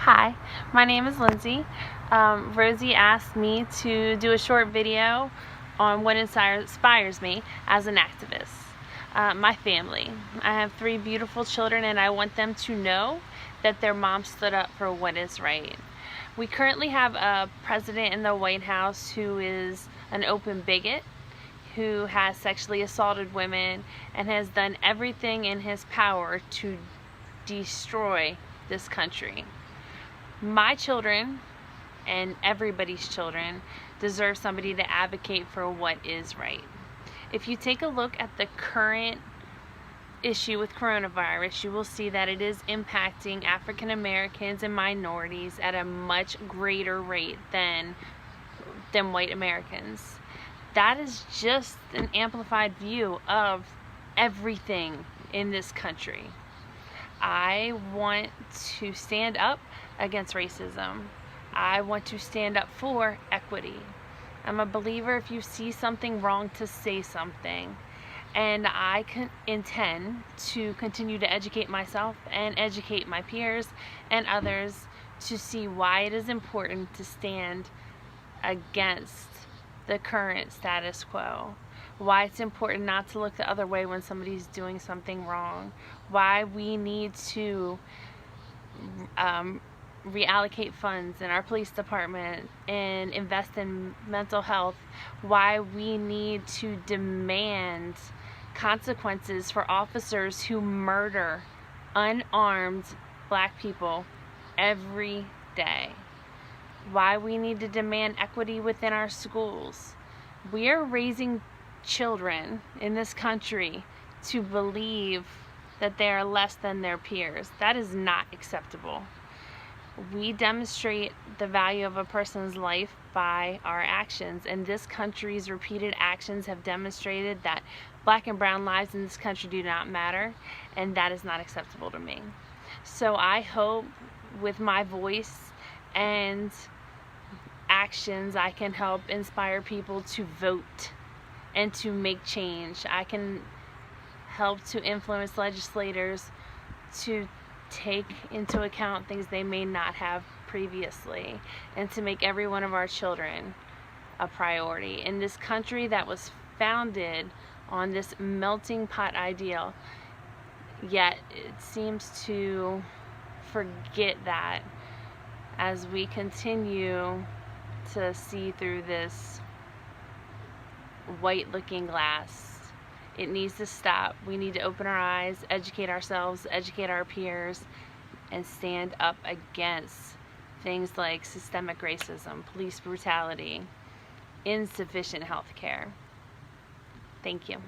Hi, my name is Lyndsay. Rosie asked me to do a short video on what inspires me as an activist. My family. I have 3 beautiful children and I want them to know that their mom stood up for what is right. We currently have a president in the White House who is an open bigot, who has sexually assaulted women and has done everything in his power to destroy this country. My children and everybody's children deserve somebody to advocate for what is right. If you take a look at the current issue with coronavirus, you will see that it is impacting African Americans and minorities at a much greater rate than white Americans. That is just an amplified view of everything in this country. I want to stand up against racism. I want to stand up for equity. I'm a believer if you see something wrong to say something. And I intend to continue to educate myself and educate my peers and others to see why it is important to stand against the current status quo. Why it's important not to look the other way when somebody's doing something wrong. Why we need to reallocate funds in our police department and invest in mental health. Why we need to demand consequences for officers who murder unarmed black people every day. Why we need to demand equity within our schools. We are raising children in this country to believe that they are less than their peers. That is not acceptable. We demonstrate the value of a person's life by our actions, and this country's repeated actions have demonstrated that black and brown lives in this country do not matter, and that is not acceptable to me. So I hope with my voice and actions I can help inspire people to vote and to make change. I can help to influence legislators to take into account things they may not have previously, and to make every one of our children a priority in this country that was founded on this melting pot ideal. Yet it seems to forget that as we continue to see through this white looking glass. It needs to stop. We need to open our eyes, educate ourselves, educate our peers, and stand up against things like systemic racism, police brutality, insufficient health care. Thank you.